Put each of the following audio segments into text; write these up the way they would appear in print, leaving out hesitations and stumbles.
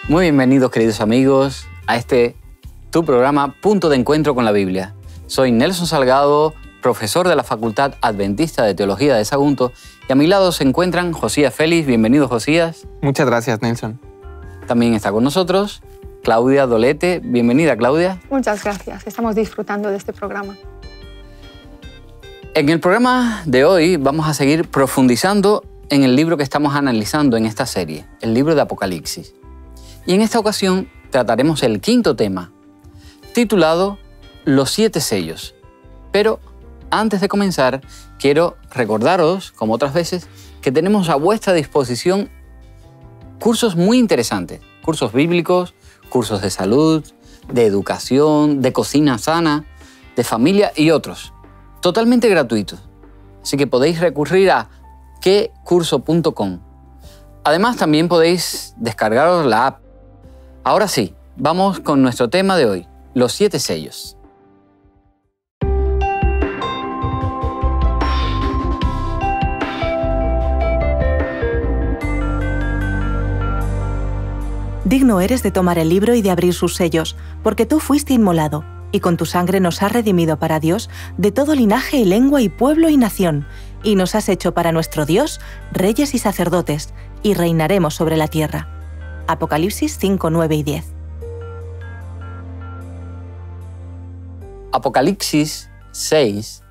Muy bienvenidos, queridos amigos, a tu programa Punto de Encuentro con la Biblia. Soy Nelson Salgado, profesor de la Facultad Adventista de Teología de Sagunto, y a mi lado se encuentran Josías Félix. Bienvenido, Josías. Muchas gracias, Nelson. También está con nosotros Claudia Dolete. Bienvenida, Claudia. Muchas gracias. Estamos disfrutando de este programa. En el programa de hoy vamos a seguir profundizando en el libro que estamos analizando en esta serie, el libro de Apocalipsis. Y en esta ocasión trataremos el quinto tema, titulado Los 7 sellos. Pero antes de comenzar, quiero recordaros, como otras veces, que tenemos a vuestra disposición cursos muy interesantes, cursos bíblicos, cursos de salud, de educación, de cocina sana, de familia y otros, totalmente gratuitos. Así que podéis recurrir a quecurso.com. Además, también podéis descargaros la app. Ahora sí, vamos con nuestro tema de hoy, los 7 sellos. Digno eres de tomar el libro y de abrir sus sellos, porque tú fuiste inmolado, y con tu sangre nos has redimido para Dios de todo linaje y lengua y pueblo y nación, y nos has hecho para nuestro Dios reyes y sacerdotes, y reinaremos sobre la tierra. Apocalipsis 5, 9 y 10. Apocalipsis 6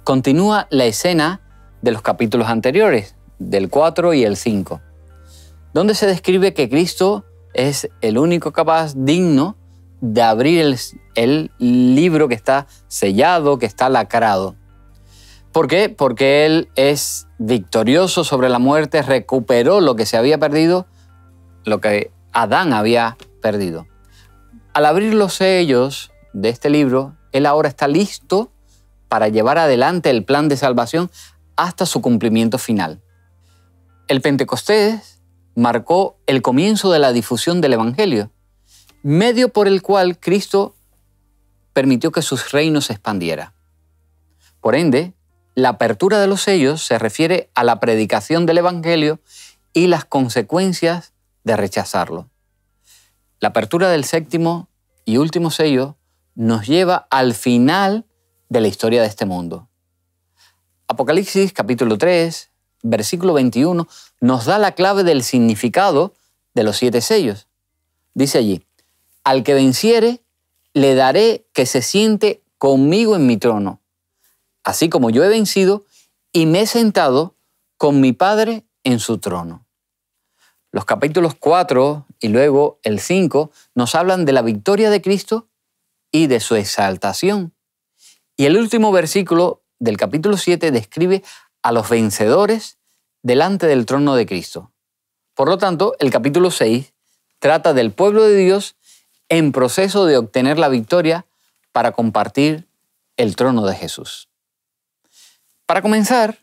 continúa la escena de los capítulos anteriores, del 4 y el 5, donde se describe que Cristo es el único capaz digno de abrir el libro que está sellado, que está lacrado. ¿Por qué? Porque Él es victorioso sobre la muerte, recuperó lo que se había perdido, lo que Adán había perdido. Al abrir los sellos de este libro, Él ahora está listo para llevar adelante el plan de salvación hasta su cumplimiento final. El Pentecostés marcó el comienzo de la difusión del Evangelio, medio por el cual Cristo permitió que su reino se expandiera. Por ende, la apertura de los sellos se refiere a la predicación del Evangelio y las consecuencias de rechazarlo. La apertura del séptimo y último sello nos lleva al final de la historia de este mundo. Apocalipsis capítulo 3, versículo 21, nos da la clave del significado de los 7 sellos. Dice allí: al que venciere, le daré que se siente conmigo en mi trono, así como yo he vencido y me he sentado con mi Padre en su trono. Los capítulos 4 y luego el 5 nos hablan de la victoria de Cristo y de su exaltación. Y el último versículo del capítulo 7 describe a los vencedores delante del trono de Cristo. Por lo tanto, el capítulo 6 trata del pueblo de Dios en proceso de obtener la victoria para compartir el trono de Jesús. Para comenzar,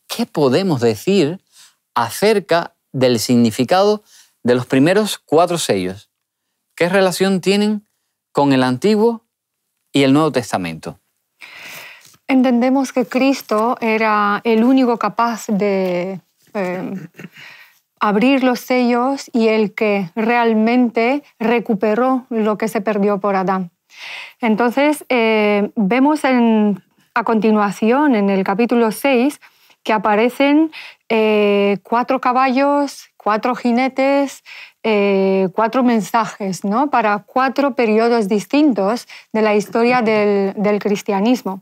¿qué podemos decir acerca del significado de los primeros 4 sellos? ¿Qué relación tienen con el Antiguo y el Nuevo Testamento? Entendemos que Cristo era el único capaz de abrir los sellos y el que realmente recuperó lo que se perdió por Adán. Entonces, vemos a continuación en el capítulo 6 que aparecen 4 caballos, 4 jinetes, 4 mensajes, ¿no? Para 4 periodos distintos de la historia del cristianismo.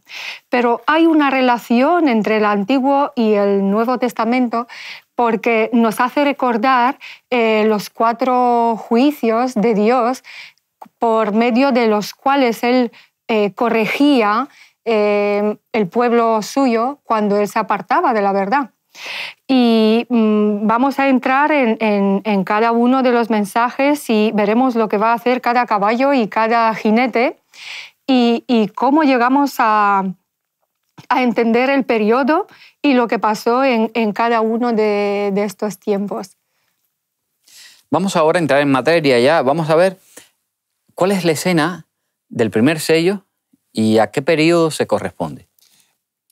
Pero hay una relación entre el Antiguo y el Nuevo Testamento porque nos hace recordar los 4 juicios de Dios por medio de los cuales Él corregía el pueblo suyo cuando Él se apartaba de la verdad. Y vamos a entrar en cada uno de los mensajes y veremos lo que va a hacer cada caballo y cada jinete y cómo llegamos a entender el periodo y lo que pasó en cada uno de estos tiempos. Vamos ahora a entrar en materia ya. Vamos a ver cuál es la escena del primer sello y a qué periodo se corresponde.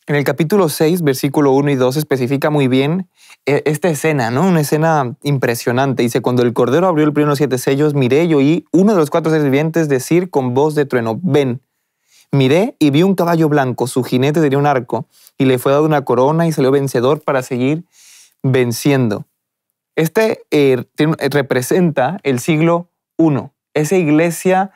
En el capítulo 6, versículo 1 y 2 especifica muy bien esta escena, ¿no? Una escena impresionante. Dice, cuando el Cordero abrió el primero de los 7 sellos, miré y oí uno de los 4 seres vivientes decir con voz de trueno, ven. Miré y vi un caballo blanco, su jinete tenía un arco, y le fue dada una corona y salió vencedor para seguir venciendo. Representa el siglo I, esa iglesia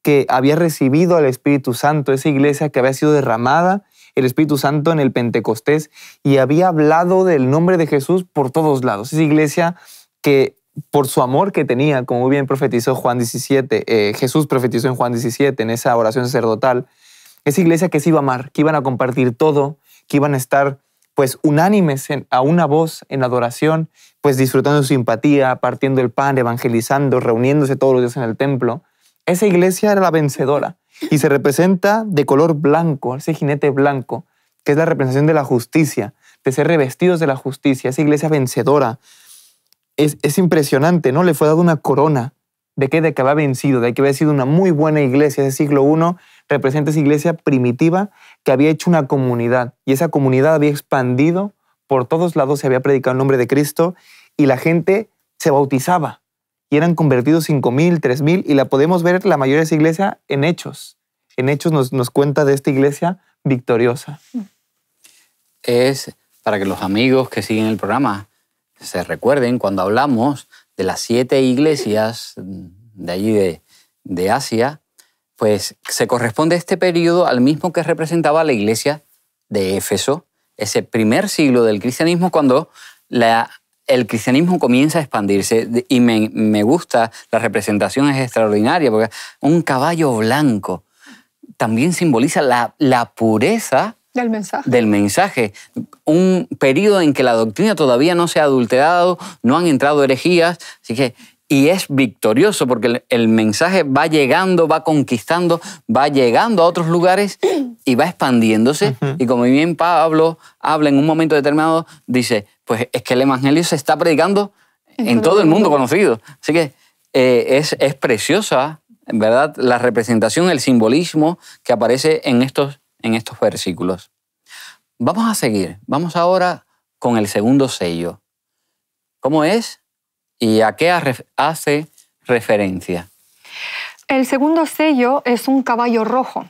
que había recibido al Espíritu Santo, esa iglesia que había sido derramada el Espíritu Santo en el Pentecostés y había hablado del nombre de Jesús por todos lados. Esa iglesia que por su amor que tenía, como muy bien profetizó Juan 17, Jesús profetizó en Juan 17, en esa oración sacerdotal, esa iglesia que se iba a amar, que iban a compartir todo, que iban a estar pues unánimes a una voz en adoración, pues disfrutando de su simpatía, partiendo el pan, evangelizando, reuniéndose todos los días en el templo. Esa iglesia era la vencedora y se representa de color blanco, ese jinete blanco, que es la representación de la justicia, de ser revestidos de la justicia, esa iglesia vencedora. Es impresionante, ¿no? Le fue dada una corona. ¿De qué? De que había vencido, de que había sido una muy buena iglesia. Ese siglo I representa esa iglesia primitiva que había hecho una comunidad y esa comunidad había expandido por todos lados, se había predicado el nombre de Cristo y la gente se bautizaba y eran convertidos 5,000, 3,000 y la podemos ver la mayoría de esa iglesia en Hechos. En Hechos nos cuenta de esta iglesia victoriosa. Es para que los amigos que siguen el programa se recuerden cuando hablamos de las 7 iglesias de allí de Asia, pues se corresponde este periodo al mismo que representaba la iglesia de Éfeso, ese primer siglo del cristianismo cuando el cristianismo comienza a expandirse. Y me gusta, la representación es extraordinaria porque un caballo blanco también simboliza la pureza del mensaje. Un periodo en que la doctrina todavía no se ha adulterado, no han entrado herejías, así que, y es victorioso porque el mensaje va llegando, va conquistando, va llegando a otros lugares y va expandiéndose. Uh-huh. Y como bien Pablo habla en un momento determinado, dice, pues es que el evangelio se está predicando en todo el mundo conocido. Así que es preciosa, ¿verdad? La representación, el simbolismo que aparece en estos versículos. Vamos a seguir. Vamos ahora con el segundo sello. ¿Cómo es y a qué hace referencia? El segundo sello es un caballo rojo.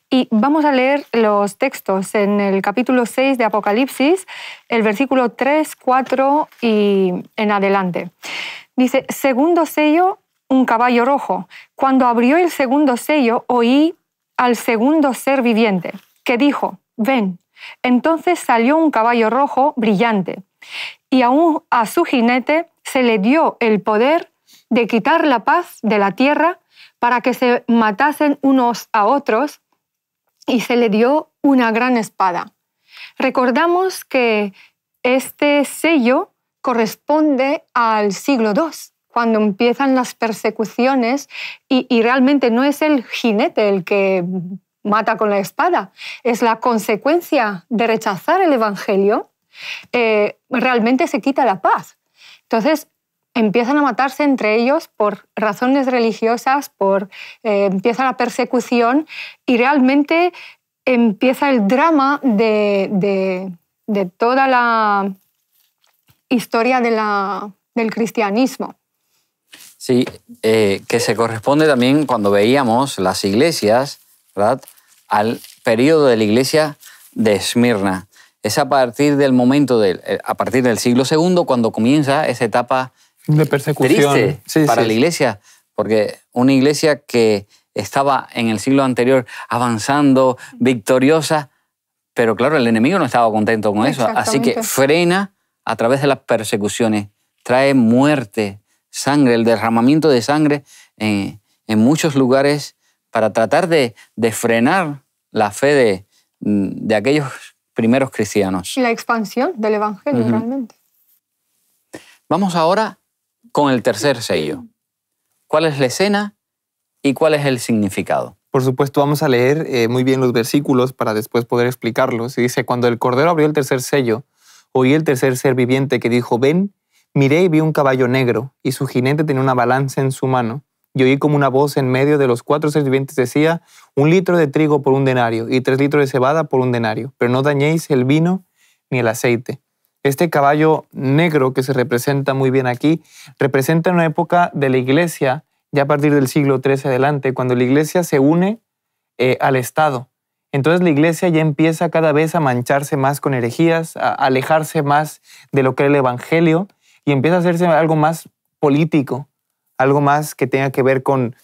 Y vamos a leer los textos en el capítulo 6 de Apocalipsis, el versículo 3, 4 y en adelante. Dice, segundo sello, un caballo rojo. Cuando abrió el segundo sello, oí al segundo ser viviente, que dijo, ven. Entonces salió un caballo rojo brillante, y a su jinete se le dio el poder de quitar la paz de la tierra para que se matasen unos a otros, y se le dio una gran espada. Recordamos que este sello corresponde al siglo II, cuando empiezan las persecuciones y realmente no es el jinete el que mata con la espada, es la consecuencia de rechazar el evangelio, realmente se quita la paz. Entonces empiezan a matarse entre ellos por razones religiosas, empieza la persecución y realmente empieza el drama de toda la historia del cristianismo. Sí, que se corresponde también cuando veíamos las iglesias, ¿verdad?, al periodo de la iglesia de Esmirna. Es a partir del momento, a partir del siglo II, cuando comienza esa etapa de persecución triste para la iglesia, porque una iglesia que estaba en el siglo anterior avanzando, victoriosa, pero claro, el enemigo no estaba contento con eso, así que frena a través de las persecuciones, trae muerte, sangre, el derramamiento de sangre en muchos lugares para tratar de frenar la fe de aquellos primeros cristianos. Y la expansión del evangelio, realmente. Vamos ahora con el tercer sello. ¿Cuál es la escena y cuál es el significado? Por supuesto, vamos a leer muy bien los versículos para después poder explicarlos. Y dice, cuando el Cordero abrió el tercer sello, oí el tercer ser viviente que dijo, ven, miré y vi un caballo negro, y su jinete tenía una balanza en su mano. Y oí como una voz en medio de los 4 seres vivientes decía, 1 litro de trigo por 1 denario, y 3 litros de cebada por 1 denario, pero no dañéis el vino ni el aceite. Este caballo negro que se representa muy bien aquí, representa una época de la iglesia, ya a partir del siglo XIII adelante, cuando la iglesia se une al Estado. Entonces la iglesia ya empieza cada vez a mancharse más con herejías, a alejarse más de lo que era el evangelio y empieza a hacerse algo más político, algo más que tenga que ver con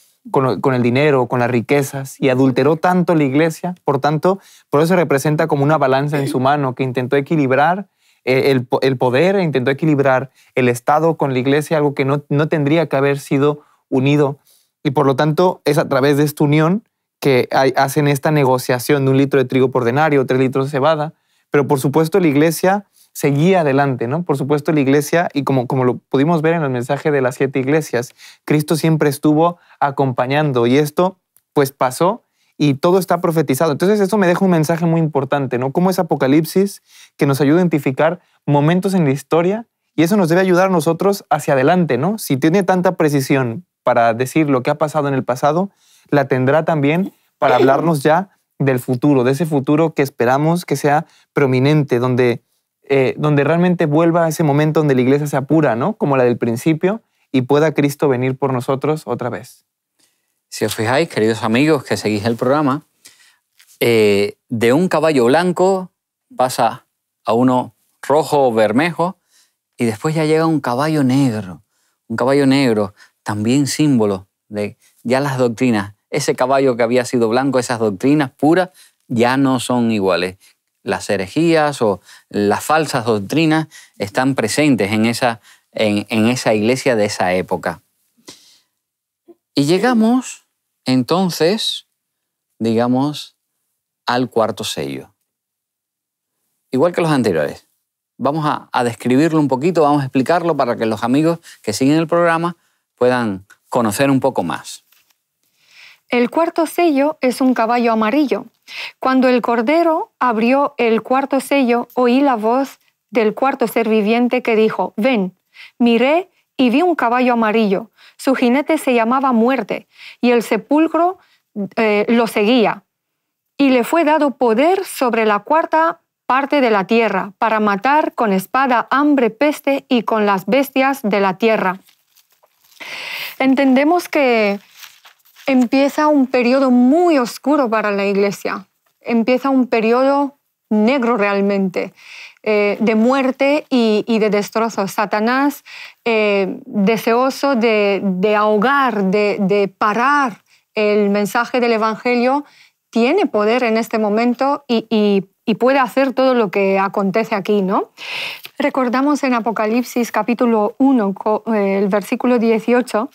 el dinero, con las riquezas, y adulteró tanto la iglesia, por tanto, por eso se representa como una balanza en su mano que intentó equilibrar el poder, intentó equilibrar el Estado con la iglesia, algo que no tendría que haber sido unido, y por lo tanto es a través de esta unión que hacen esta negociación de 1 litro de trigo por denario, 3 litros de cebada, pero por supuesto la iglesia seguía adelante, ¿no? Por supuesto la iglesia, y como lo pudimos ver en el mensaje de las 7 iglesias, Cristo siempre estuvo acompañando, y esto pues pasó y todo está profetizado. Entonces esto me deja un mensaje muy importante, ¿no? Cómo es Apocalipsis que nos ayuda a identificar momentos en la historia, y eso nos debe ayudar a nosotros hacia adelante, ¿no? Si tiene tanta precisión para decir lo que ha pasado en el pasado, la tendrá también para hablarnos ya del futuro, de ese futuro que esperamos que sea prominente, donde realmente vuelva a ese momento donde la iglesia se apura, ¿no? Como la del principio, y pueda Cristo venir por nosotros otra vez. Si os fijáis, queridos amigos que seguís el programa, de un caballo blanco pasa a uno rojo o bermejo, y después ya llega un caballo negro, también símbolo de ya las doctrinas. Ese caballo que había sido blanco, esas doctrinas puras, ya no son iguales. Las herejías o las falsas doctrinas están presentes en esa iglesia de esa época. Y llegamos entonces, digamos, al cuarto sello. Igual que los anteriores. Vamos a describirlo un poquito, vamos a explicarlo para que los amigos que siguen el programa puedan conocer un poco más. El cuarto sello es un caballo amarillo. Cuando el Cordero abrió el cuarto sello, oí la voz del cuarto ser viviente que dijo: «Ven». Miré y vi un caballo amarillo. Su jinete se llamaba Muerte, y el sepulcro lo seguía. Y le fue dado poder sobre la cuarta parte de la tierra, para matar con espada, hambre, peste y con las bestias de la tierra. Entendemos que empieza un periodo muy oscuro para la iglesia. Empieza un periodo negro realmente, de muerte y de destrozos. Satanás, deseoso de ahogar, de parar el mensaje del Evangelio, tiene poder en este momento y puede hacer todo lo que acontece aquí, ¿no? Recordamos en Apocalipsis capítulo 1, el versículo 18,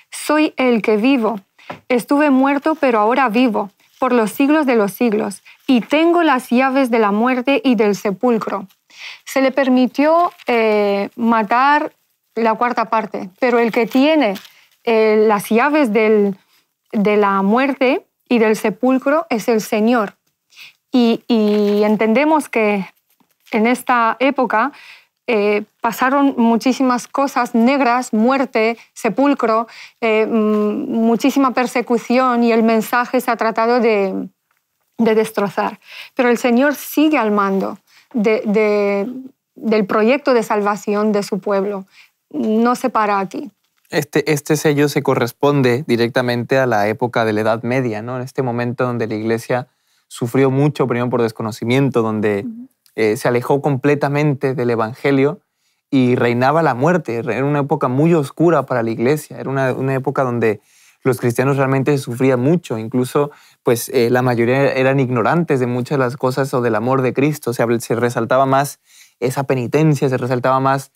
«Soy el que vivo. Estuve muerto, pero ahora vivo, por los siglos de los siglos, y tengo las llaves de la muerte y del sepulcro». Se le permitió matar la cuarta parte, pero el que tiene las llaves de la muerte y del sepulcro es el Señor. Y entendemos que en esta época pasaron muchísimas cosas negras, muerte, sepulcro, muchísima persecución, y el mensaje se ha tratado de destrozar. Pero el Señor sigue al mando del proyecto de salvación de su pueblo. No se para aquí. Este sello se corresponde directamente a la época de la Edad Media, ¿no? En este momento donde la iglesia sufrió mucho, primero por desconocimiento, donde se alejó completamente del Evangelio y reinaba la muerte. Era una época muy oscura para la iglesia. Era una época donde los cristianos realmente sufrían mucho. Incluso pues, la mayoría eran ignorantes de muchas de las cosas o del amor de Cristo. Se resaltaba más esa penitencia, se resaltaba más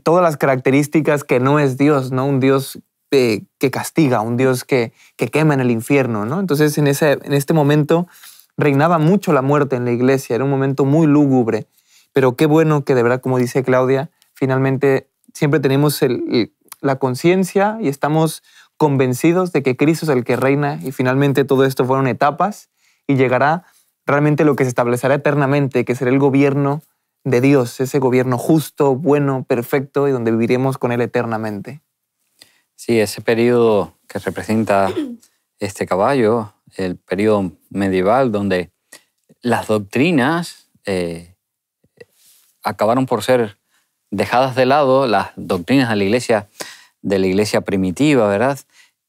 todas las características que no es Dios, ¿no? Un Dios que castiga, un Dios que quema en el infierno, ¿no? Entonces en este momento reinaba mucho la muerte en la iglesia. Era un momento muy lúgubre. Pero qué bueno que de verdad, como dice Claudia, finalmente siempre tenemos la conciencia y estamos convencidos de que Cristo es el que reina, y finalmente todo esto fueron etapas y llegará realmente lo que se establecerá eternamente, que será el gobierno de Dios, ese gobierno justo, bueno, perfecto, y donde viviremos con Él eternamente. Sí, ese periodo que representa este caballo, el periodo medieval, donde las doctrinas acabaron por ser dejadas de lado, las doctrinas de la iglesia primitiva, ¿verdad?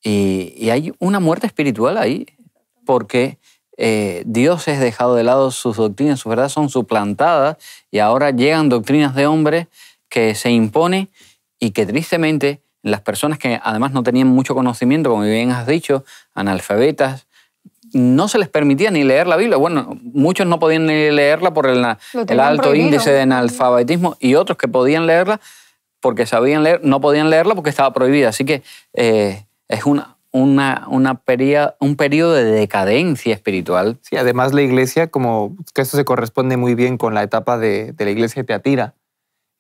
Y hay una muerte espiritual ahí, porque Dios es dejado de lado, sus doctrinas, sus verdades son suplantadas, y ahora llegan doctrinas de hombres que se imponen y que tristemente las personas que además no tenían mucho conocimiento, como bien has dicho, analfabetas, no se les permitía ni leer la Biblia. Bueno, muchos no podían ni leerla por el alto prohibido. índice de analfabetismo, y otros que podían leerla porque sabían leer, no podían leerla porque estaba prohibida. Así que es un periodo de decadencia espiritual. Sí, además la iglesia, como que esto se corresponde muy bien con la etapa de la iglesia de Teatira.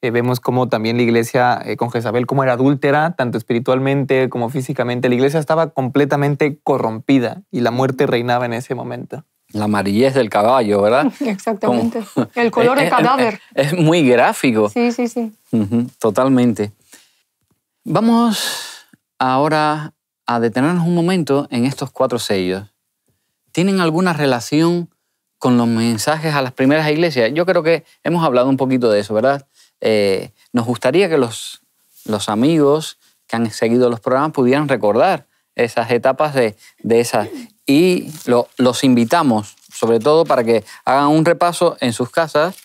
Vemos cómo también la iglesia con Jezabel, cómo era adúltera, tanto espiritualmente como físicamente. La iglesia estaba completamente corrompida y la muerte reinaba en ese momento. La amarillez del caballo, ¿verdad? Exactamente. El color de cadáver. Es muy gráfico. Sí, sí, sí. Totalmente. Vamos ahora a detenernos un momento en estos 4 sellos. ¿Tienen alguna relación con los mensajes a las primeras iglesias? Yo creo que hemos hablado un poquito de eso, ¿verdad? Nos gustaría que los amigos que han seguido los programas pudieran recordar esas etapas de esas. Y los invitamos, sobre todo, para que hagan un repaso en sus casas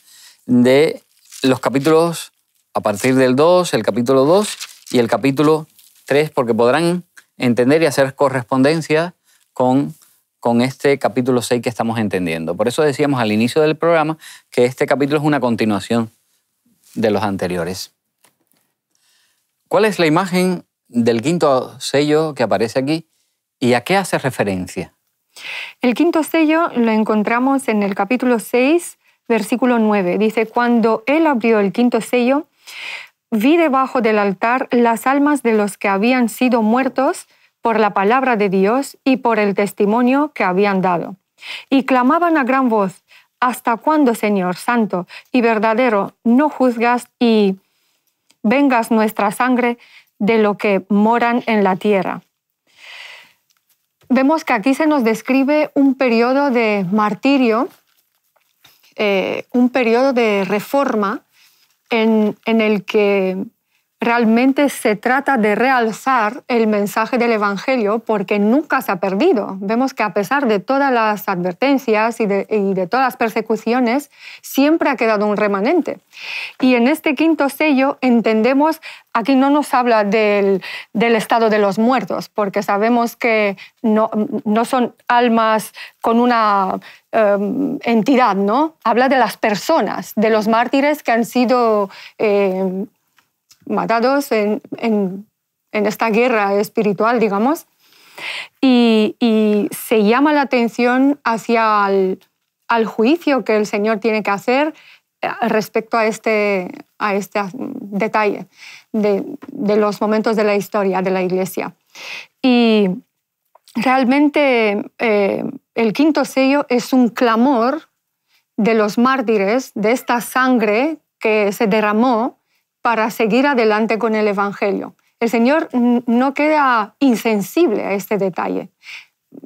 de los capítulos a partir del 2, el capítulo 2 y el capítulo 3, porque podrán entender y hacer correspondencia con este capítulo 6 que estamos entendiendo. Por eso decíamos al inicio del programa que este capítulo es una continuación de los anteriores. ¿Cuál es la imagen del 5.º sello que aparece aquí y a qué hace referencia? El 5.º sello lo encontramos en el capítulo 6, versículo 9. Dice, cuando él abrió el 5.º sello, vi debajo del altar las almas de los que habían sido muertos por la palabra de Dios y por el testimonio que habían dado. Y clamaban a gran voz, ¿hasta cuándo, Señor santo y verdadero, no juzgas y vengas nuestra sangre de lo que moran en la tierra? Vemos que aquí se nos describe un periodo de martirio, un periodo de reforma en el que realmente se trata de realzar el mensaje del Evangelio porque nunca se ha perdido. Vemos que a pesar de todas las advertencias y de todas las persecuciones, siempre ha quedado un remanente. Y en este 5.º sello entendemos, aquí no nos habla del estado de los muertos, porque sabemos que no son almas con una entidad, ¿no? Habla de las personas, de los mártires que han sido matados en esta guerra espiritual, digamos, y se llama la atención hacia al juicio que el Señor tiene que hacer respecto a este detalle de los momentos de la historia de la Iglesia. Y realmente el 5.º sello es un clamor de los mártires, de esta sangre que se derramó para seguir adelante con el Evangelio. El Señor no queda insensible a este detalle.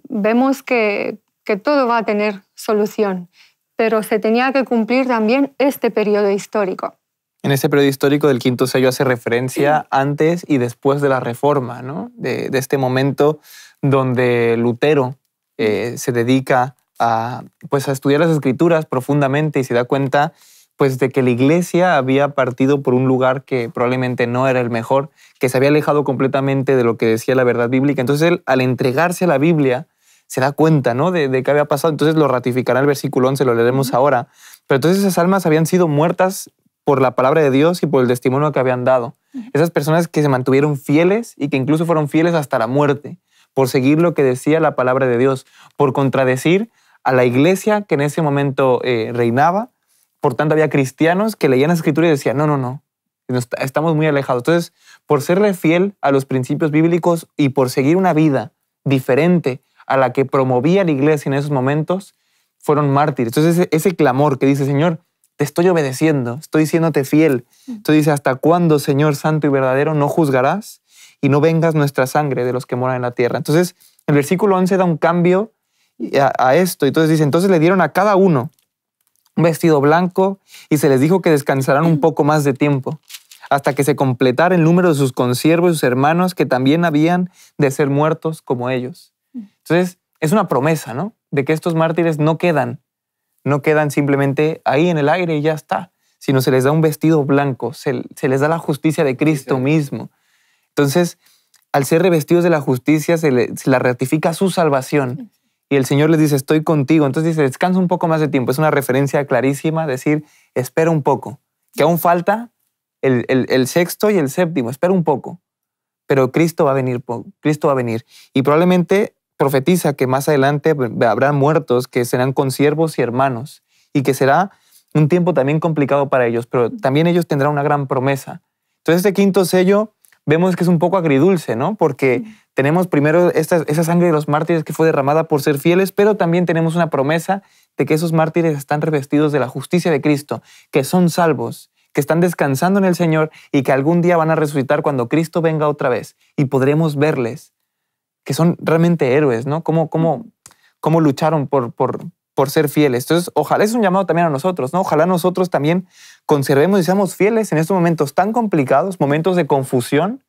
Vemos que todo va a tener solución, pero se tenía que cumplir también este periodo histórico. En este periodo histórico del 5.º sello hace referencia antes y después de la Reforma, ¿no? De este momento donde Lutero se dedica a estudiar las Escrituras profundamente y se da cuenta de que la iglesia había partido por un lugar que probablemente no era el mejor, que se había alejado completamente de lo que decía la verdad bíblica. Entonces él, al entregarse a la Biblia, se da cuenta, ¿no? de qué había pasado. Entonces lo ratificará el versículo 11, lo leeremos ahora. Pero entonces esas almas habían sido muertas por la palabra de Dios y por el testimonio que habían dado. Esas personas que se mantuvieron fieles y que incluso fueron fieles hasta la muerte, por seguir lo que decía la palabra de Dios, por contradecir a la iglesia que en ese momento reinaba. Por tanto, había cristianos que leían la Escritura y decían, no, estamos muy alejados. Entonces, por serle fiel a los principios bíblicos y por seguir una vida diferente a la que promovía la iglesia en esos momentos, fueron mártires. Entonces, ese clamor que dice, Señor, te estoy obedeciendo, estoy siéndote fiel. Entonces dice, ¿hasta cuándo, Señor santo y verdadero, no juzgarás y no vengas nuestra sangre de los que moran en la tierra? Entonces, el versículo 11 da un cambio a esto. Entonces dice, entonces le dieron a cada uno un vestido blanco, y se les dijo que descansarán un poco más de tiempo, hasta que se completara el número de sus consiervos y sus hermanos que también habían de ser muertos como ellos. Entonces, es una promesa, ¿no? De que estos mártires no quedan simplemente ahí en el aire y ya está, sino se les da un vestido blanco, se les da la justicia de Cristo mismo. Entonces, al ser revestidos de la justicia, se la ratifica su salvación. Y el Señor les dice, estoy contigo. Entonces dice, descansa un poco más de tiempo. Es una referencia clarísima, decir, espera un poco, que aún falta el sexto y el séptimo, espera un poco. Pero Cristo va a venir, Y probablemente profetiza que más adelante habrá muertos que serán consiervos y hermanos, y que será un tiempo también complicado para ellos, pero también ellos tendrán una gran promesa. Entonces este quinto sello vemos que es un poco agridulce, ¿no? Porque tenemos primero esa sangre de los mártires que fue derramada por ser fieles, pero también tenemos una promesa de que esos mártires están revestidos de la justicia de Cristo, que son salvos, que están descansando en el Señor y que algún día van a resucitar cuando Cristo venga otra vez y podremos verles, que son realmente héroes, ¿no? Cómo lucharon por ser fieles. Entonces, ojalá es un llamado también a nosotros, ¿no? Ojalá nosotros también conservemos y seamos fieles en estos momentos tan complicados, momentos de confusión,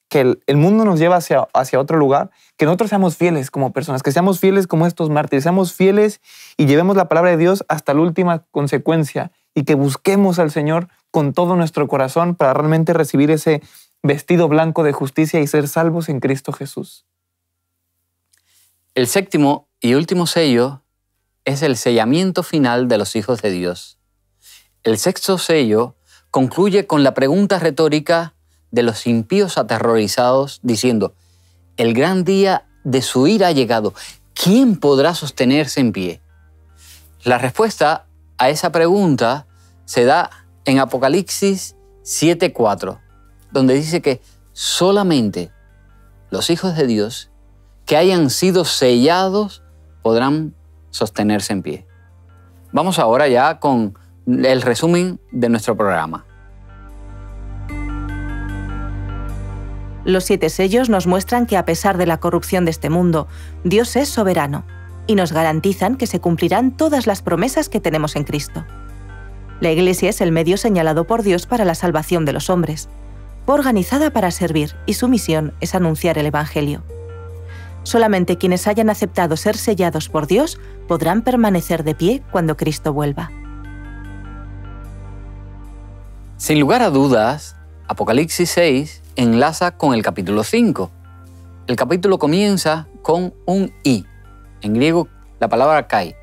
que el mundo nos lleva hacia otro lugar, que nosotros seamos fieles como personas, que seamos fieles como estos mártires, seamos fieles y llevemos la palabra de Dios hasta la última consecuencia y que busquemos al Señor con todo nuestro corazón para realmente recibir ese vestido blanco de justicia y ser salvos en Cristo Jesús. El séptimo y último sello es el sellamiento final de los hijos de Dios. El sexto sello concluye con la pregunta retórica de los impíos aterrorizados, diciendo, el gran día de su ira ha llegado. ¿Quién podrá sostenerse en pie? La respuesta a esa pregunta se da en Apocalipsis 7:4, donde dice que solamente los hijos de Dios que hayan sido sellados podrán sostenerse en pie. Vamos ahora ya con el resumen de nuestro programa. Los 7 sellos nos muestran que a pesar de la corrupción de este mundo, Dios es soberano y nos garantizan que se cumplirán todas las promesas que tenemos en Cristo. La Iglesia es el medio señalado por Dios para la salvación de los hombres. Fue organizada para servir y su misión es anunciar el Evangelio. Solamente quienes hayan aceptado ser sellados por Dios podrán permanecer de pie cuando Cristo vuelva. Sin lugar a dudas, Apocalipsis 6 enlaza con el capítulo 5. El capítulo comienza con un I, en griego la palabra kai,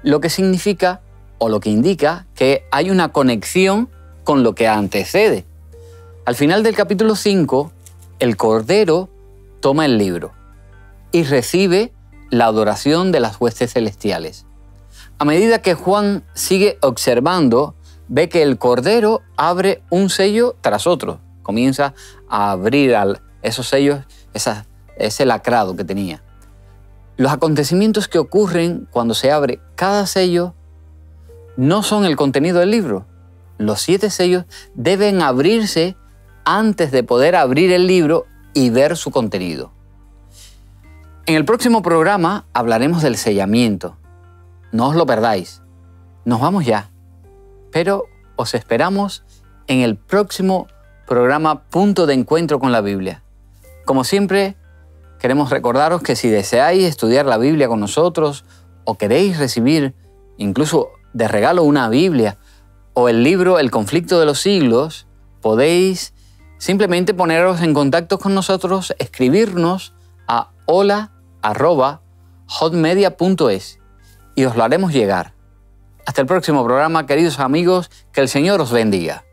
lo que significa o lo que indica que hay una conexión con lo que antecede. Al final del capítulo 5, el Cordero toma el libro y recibe la adoración de las huestes celestiales. A medida que Juan sigue observando, ve que el Cordero abre un sello tras otro. Comienza a abrir esos sellos, ese lacrado que tenía. Los acontecimientos que ocurren cuando se abre cada sello no son el contenido del libro. Los 7 sellos deben abrirse antes de poder abrir el libro y ver su contenido. En el próximo programa hablaremos del sellamiento. No os lo perdáis. Nos vamos ya. Pero os esperamos en el próximo programa Punto de Encuentro con la Biblia. Como siempre, queremos recordaros que si deseáis estudiar la Biblia con nosotros o queréis recibir incluso de regalo una Biblia o el libro El conflicto de los siglos, podéis simplemente poneros en contacto con nosotros, escribirnos a hola@hotmedia.es y os lo haremos llegar. Hasta el próximo programa, queridos amigos, que el Señor os bendiga.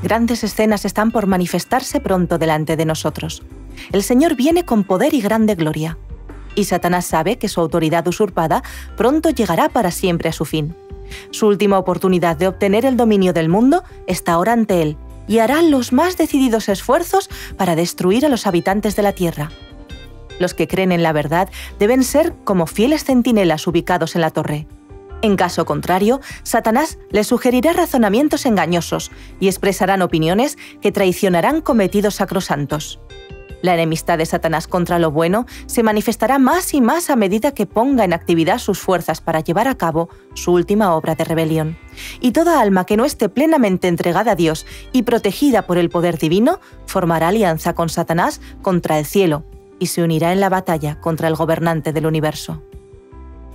Grandes escenas están por manifestarse pronto delante de nosotros. El Señor viene con poder y grande gloria. Y Satanás sabe que su autoridad usurpada pronto llegará para siempre a su fin. Su última oportunidad de obtener el dominio del mundo está ahora ante él y hará los más decididos esfuerzos para destruir a los habitantes de la tierra. Los que creen en la verdad deben ser como fieles centinelas ubicados en la torre. En caso contrario, Satanás les sugerirá razonamientos engañosos y expresarán opiniones que traicionarán cometidos sacrosantos. La enemistad de Satanás contra lo bueno se manifestará más y más a medida que ponga en actividad sus fuerzas para llevar a cabo su última obra de rebelión. Y toda alma que no esté plenamente entregada a Dios y protegida por el poder divino, formará alianza con Satanás contra el cielo y se unirá en la batalla contra el gobernante del universo.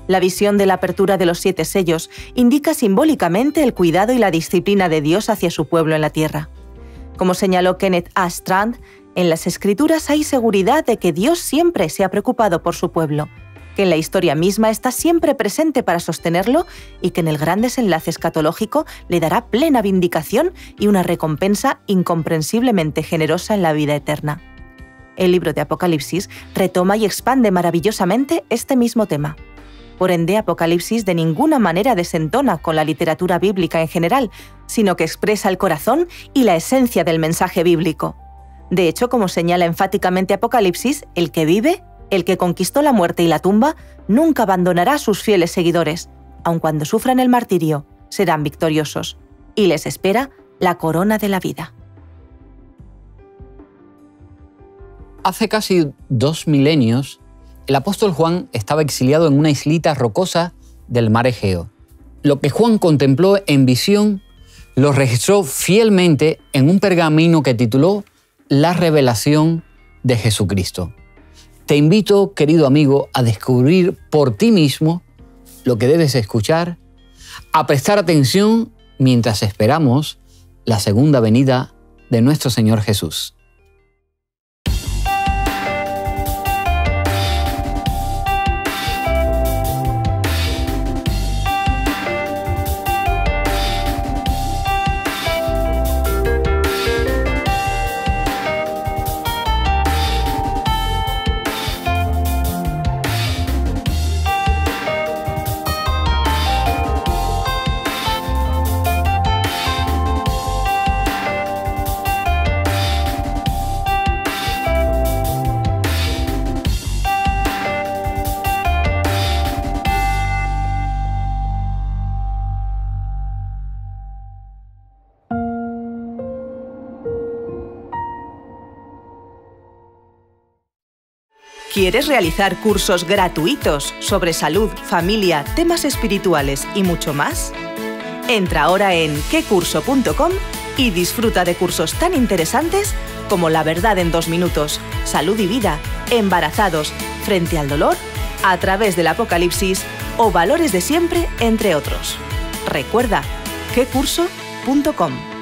La visión de la apertura de los 7 sellos indica simbólicamente el cuidado y la disciplina de Dios hacia su pueblo en la tierra. Como señaló Kenneth A. Strand, en las Escrituras hay seguridad de que Dios siempre se ha preocupado por su pueblo, que en la historia misma está siempre presente para sostenerlo y que en el gran desenlace escatológico le dará plena vindicación y una recompensa incomprensiblemente generosa en la vida eterna. El libro de Apocalipsis retoma y expande maravillosamente este mismo tema. Por ende, Apocalipsis de ninguna manera desentona con la literatura bíblica en general, sino que expresa el corazón y la esencia del mensaje bíblico. De hecho, como señala enfáticamente Apocalipsis, el que vive, el que conquistó la muerte y la tumba, nunca abandonará a sus fieles seguidores. Aun cuando sufran el martirio, serán victoriosos. Y les espera la corona de la vida. Hace casi 2 milenios, el apóstol Juan estaba exiliado en una islita rocosa del mar Egeo. Lo que Juan contempló en visión lo registró fielmente en un pergamino que tituló La revelación de Jesucristo. Te invito, querido amigo, a descubrir por ti mismo lo que debes escuchar, a prestar atención mientras esperamos la segunda venida de nuestro Señor Jesús. ¿Quieres realizar cursos gratuitos sobre salud, familia, temas espirituales y mucho más? Entra ahora en quecurso.com y disfruta de cursos tan interesantes como La verdad en 2 minutos, Salud y vida, Embarazados, Frente al dolor, A través del Apocalipsis o Valores de siempre, entre otros. Recuerda, quecurso.com.